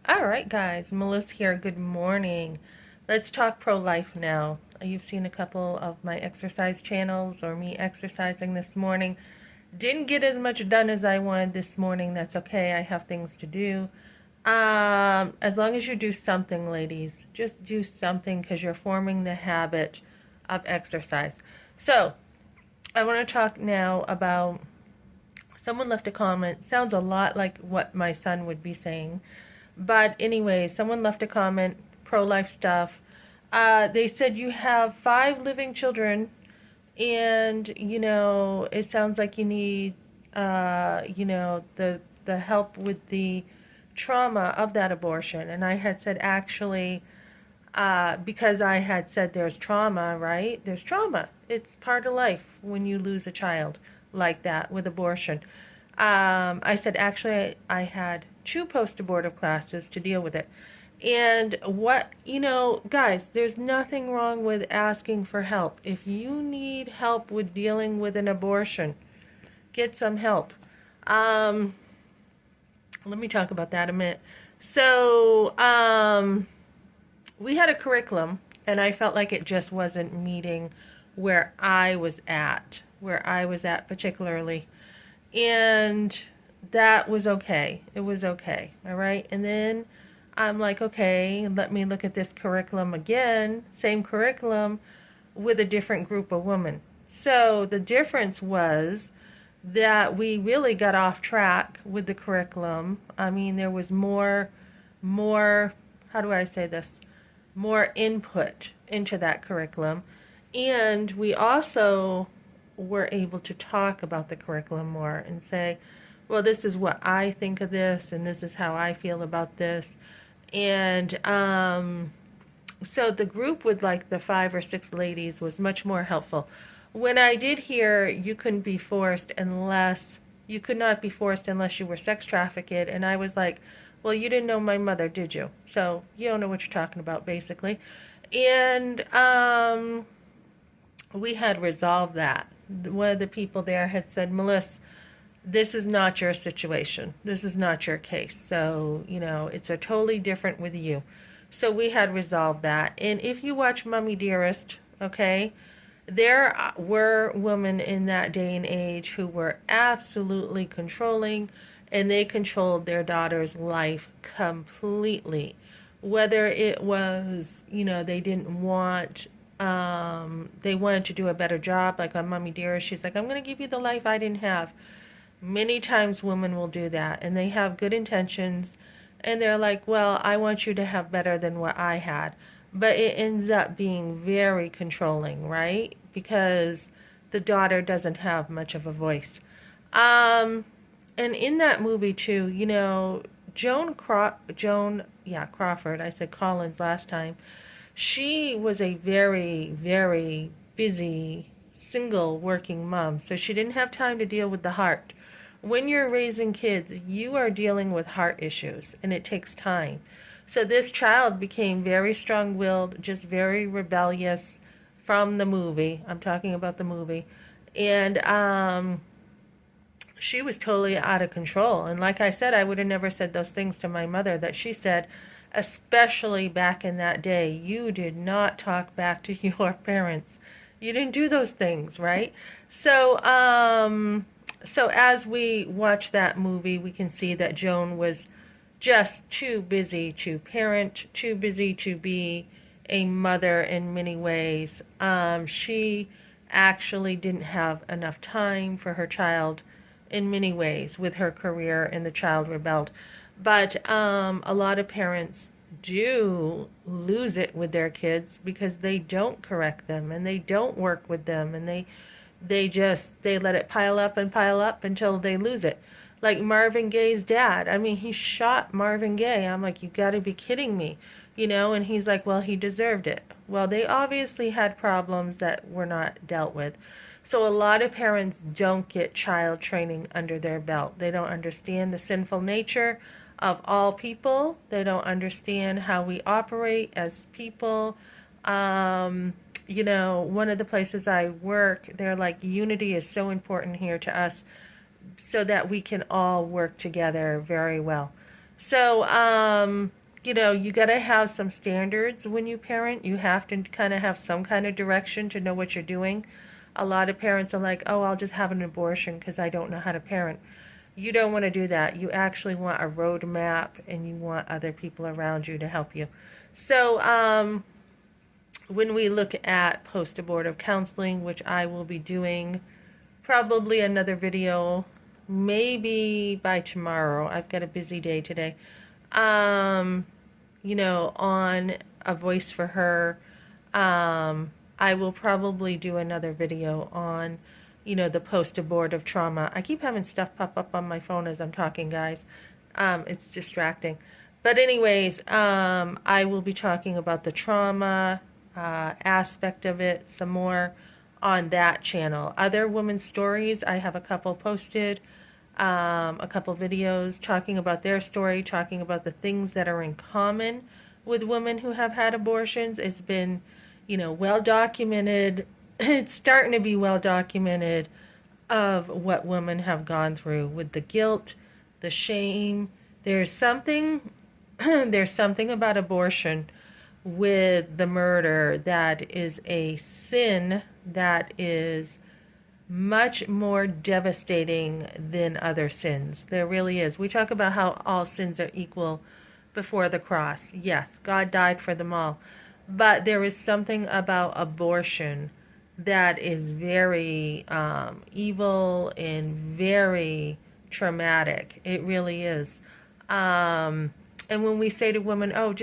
All right, guys, Melissa here. Good morning. Let's talk pro-life now. You've seen a couple of my exercise channels or me exercising this morning. Didn't get as much done as I wanted this morning. That's okay. I have things to do. As long as you do something, ladies, just do something because you're forming the habit of exercise. So, I want to talk now about someone left a comment. Sounds a lot like what my son would be saying. But anyway, someone left a comment, pro-life stuff. They said you have 5 living children, and it sounds like you need, the help with the trauma of that abortion. And I had said actually, because I had said there's trauma, right? There's trauma. It's part of life when you lose a child like that with abortion. I said actually I had 2 post-abortive classes to deal with it. And guys, there's nothing wrong with asking for help. If you need help with dealing with an abortion, get some help. Let me talk about that a minute. So, we had a curriculum, and I felt like it just wasn't meeting where I was at particularly. And that was okay. It was okay. All right. And then I'm like, okay, let me look at this curriculum again, same curriculum with a different group of women. So the difference was that we really got off track with the curriculum. I mean, there was more, how do I say this? More input into that curriculum. And we also were able to talk about the curriculum more and say, well, this is what I think of this, and this is how I feel about this. And so the group with like the 5 or 6 ladies was much more helpful. When I did hear you could not be forced unless you were sex trafficked, and I was like, well, you didn't know my mother, did you? So you don't know what you're talking about, basically. And we had resolved that. One of the people there had said, Melissa, this is not your situation. This is not your case. So, it's a totally different with you. So we had resolved that. And if you watch Mummy Dearest, okay, there were women in that day and age who were absolutely controlling, and they controlled their daughter's life completely. Whether it was, they didn't want, they wanted to do a better job, like on Mummy Dearest, she's like, I'm going to give you the life I didn't have. Many times women will do that, and they have good intentions, and they're like, well, I want you to have better than what I had. But it ends up being very controlling, right? Because the daughter doesn't have much of a voice. Um, and in that movie too, Crawford, I said Collins last time. She was a very, very busy single working mom, so she didn't have time to deal with the heart. When you're raising kids, you are dealing with heart issues, and it takes time. So this child became very strong-willed, just very rebellious from the movie. I'm talking about the movie. And she was totally out of control. And like I said, I would have never said those things to my mother that she said, especially back in that day. You did not talk back to your parents. You didn't do those things, right? So as we watch that movie, we can see that Joan was just too busy to parent, too busy to be a mother in many ways. She actually didn't have enough time for her child in many ways with her career, and the child rebelled. But a lot of parents do lose it with their kids because they don't correct them, and they don't work with them, and they let it pile up until they lose it. Like Marvin Gaye's dad. I mean, he shot Marvin Gaye. I'm like, you got to be kidding me. And he's like, well, he deserved it. Well, they obviously had problems that were not dealt with. So a lot of parents don't get child training under their belt. They don't understand the sinful nature of all people. They don't understand how we operate as people. One of the places I work, they're like, unity is so important here to us so that we can all work together very well. So, you got to have some standards when you parent. You have to kind of have some kind of direction to know what you're doing. A lot of parents are like, oh, I'll just have an abortion because I don't know how to parent. You don't want to do that. You actually want a roadmap and you want other people around you to help you. So, when we look at post-abortive counseling, which I will be doing probably another video, maybe by tomorrow. I've got a busy day today. Um, on A Voice for Her. I will probably do another video on, the post-abortive trauma. I keep having stuff pop up on my phone as I'm talking, guys. It's distracting. But anyways, I will be talking about the trauma aspect of it some more on that channel. Other women's stories, I have a couple posted, a couple videos talking about their story, talking about the things that are in common with women who have had abortions. It's been, well documented. It's starting to be well documented of what women have gone through with the guilt, the shame. There's something there's something about abortion with the murder that is a sin that is much more devastating than other sins. There really is. We talk about how all sins are equal before the cross. Yes, God died for them all. But there is something about abortion that is very evil and very traumatic. It really is. And when we say to women, oh,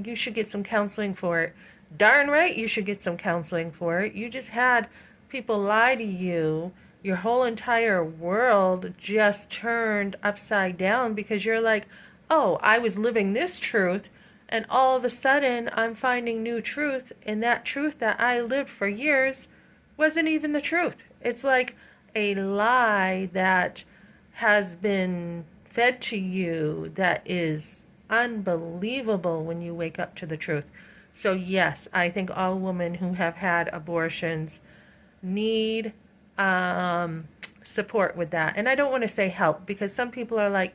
you should get some counseling for it. Darn right, you should get some counseling for it. You just had people lie to you. Your whole entire world just turned upside down because you're like, oh, I was living this truth. And all of a sudden, I'm finding new truth. And that truth that I lived for years wasn't even the truth. It's like a lie that has been fed to you that is unbelievable when you wake up to the truth. So yes, I think all women who have had abortions need support with that. And I don't want to say help because some people are like,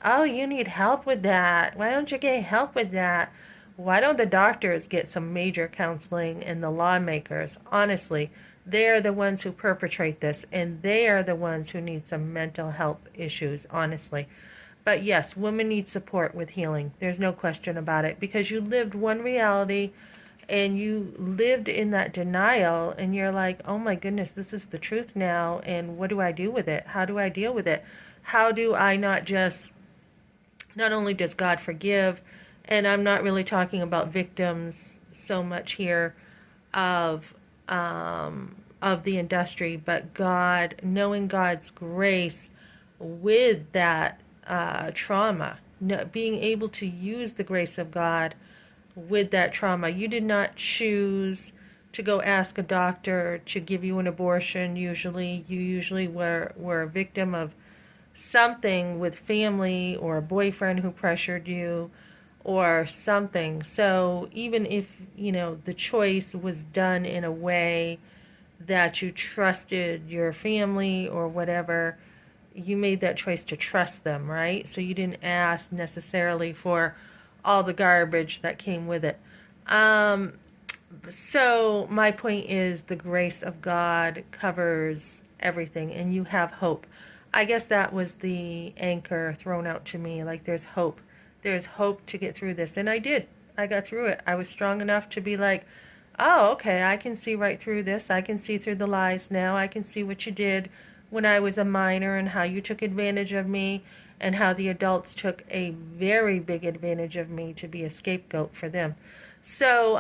oh, you need help with that. Why don't you get help with that? Why don't the doctors get some major counseling and the lawmakers? Honestly, they are the ones who perpetrate this and they are the ones who need some mental health issues, honestly. But yes, women need support with healing. There's no question about it because you lived one reality and you lived in that denial and you're like, oh my goodness, this is the truth now. And what do I do with it? How do I deal with it? How do I not only does God forgive, and I'm not really talking about victims so much here of the industry, but God, knowing God's grace with that trauma, being able to use the grace of God with that trauma. You did not choose to go ask a doctor to give you an abortion. Usually, you usually were a victim of something with family or a boyfriend who pressured you or something. So even if, the choice was done in a way that you trusted your family or whatever, you made that choice to trust them, right? So you didn't ask necessarily for all the garbage that came with it. So my point is the grace of God covers everything and you have hope. I guess that was the anchor thrown out to me. Like there's hope. There's hope to get through this. And I did. I got through it. I was strong enough to be like, oh, okay, I can see right through this. I can see through the lies now. I can see what you did when I was a minor and how you took advantage of me and how the adults took a very big advantage of me to be a scapegoat for them. So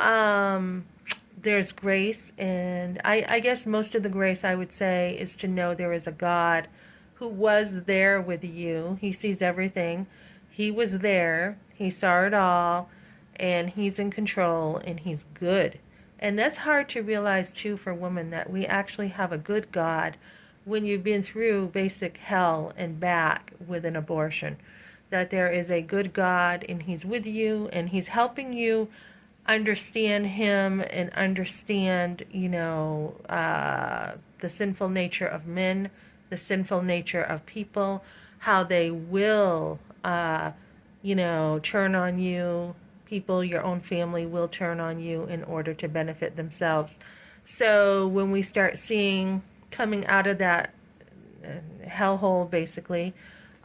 there's grace, and I guess most of the grace I would say is to know there is a God who was there with you. He sees everything. He was there. He saw it all, and he's in control, and he's good. And that's hard to realize, too, for women, that we actually have a good God when you've been through basic hell and back with an abortion. That there is a good God, and he's with you, and he's helping you understand him and understand, the sinful nature of men, the sinful nature of people, how they will, turn on you. People, your own family will turn on you in order to benefit themselves. So when we start seeing coming out of that hellhole, basically,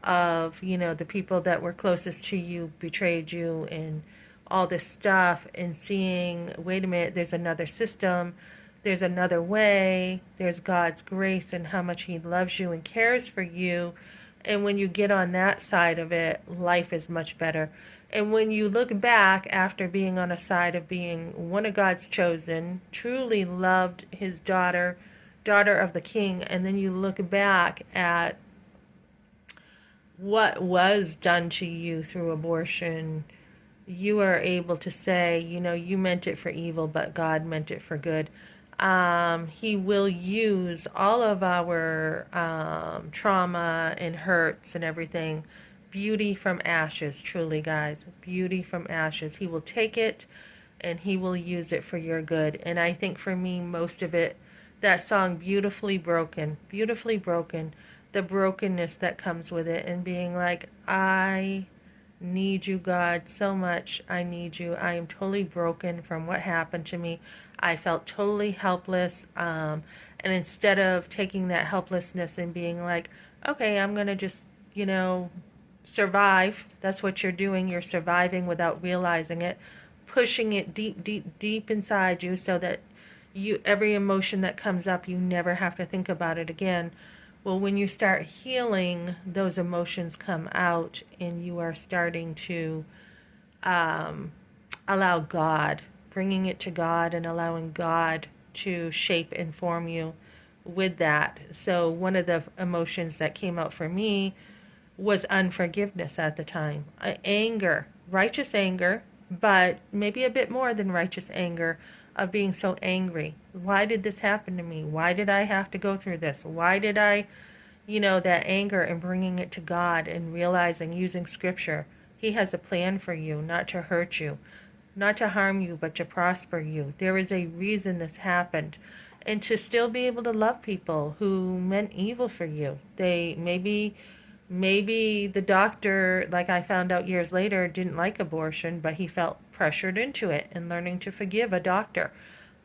of, the people that were closest to you betrayed you and all this stuff, and seeing, wait a minute, there's another system, there's another way, there's God's grace and how much He loves you and cares for you. And when you get on that side of it, life is much better. And when you look back after being on a side of being one of God's chosen, truly loved His daughter, daughter of the King, and then you look back at what was done to you through abortion, you are able to say, you meant it for evil, but God meant it for good. He will use all of our trauma and hurts and everything. Beauty from ashes, truly, guys. Beauty from ashes. He will take it and He will use it for your good. And I think for me, most of it, that song, Beautifully Broken, the brokenness that comes with it, and being like, I need you, God, so much. I need you. I am totally broken from what happened to me. I felt totally helpless. And instead of taking that helplessness and being like, okay, I'm going to just, survive. That's what you're doing. You're surviving without realizing it, pushing it deep, deep, deep inside you so that every emotion that comes up, you never have to think about it again. Well, when you start healing, those emotions come out and you are starting to allow God, bringing it to God and allowing God to shape and form you with that. So one of the emotions that came out for me was unforgiveness at the time. Anger, righteous anger, but maybe a bit more than righteous anger, of being so angry. Why did this happen to me? Why did I have to go through this? Why did I, that anger, and bringing it to God and realizing, using scripture, He has a plan for you, not to hurt you, not to harm you, but to prosper you. There is a reason this happened. And to still be able to love people who meant evil for you. They maybe the doctor, like I found out years later, didn't like abortion, but he felt pressured into it, and learning to forgive a doctor,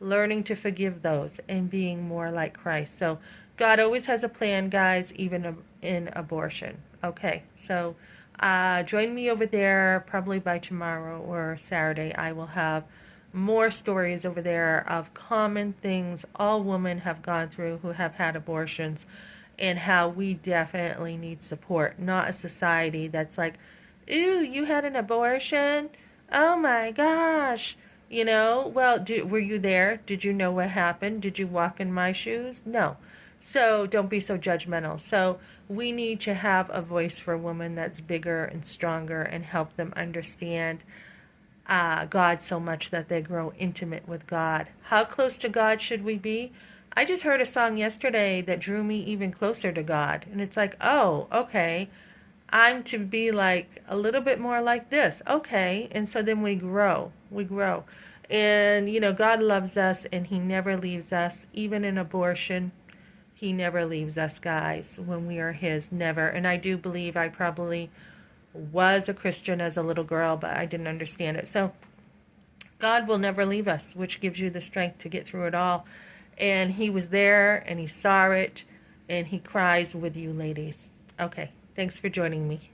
learning to forgive those, and being more like Christ. So God always has a plan, guys, even in abortion. Okay, so join me over there probably by tomorrow or Saturday. I will have more stories over there of common things all women have gone through who have had abortions, and how we definitely need support, not a society that's like, ooh, you had an abortion? Oh my gosh. Well, were you there? Did you know what happened? Did you walk in my shoes? No. So don't be so judgmental. So we need to have a voice for women that's bigger and stronger, and help them understand God so much that they grow intimate with God. How close to God should we be? I just heard a song yesterday that drew me even closer to God. And it's like, oh, okay, I'm to be like a little bit more like this. Okay. And so then we grow. We grow. And, God loves us, and He never leaves us. Even in abortion, He never leaves us, guys, when we are His. Never. And I do believe I probably was a Christian as a little girl, but I didn't understand it. So God will never leave us, which gives you the strength to get through it all. And He was there, and He saw it, and He cries with you, ladies. Okay, thanks for joining me.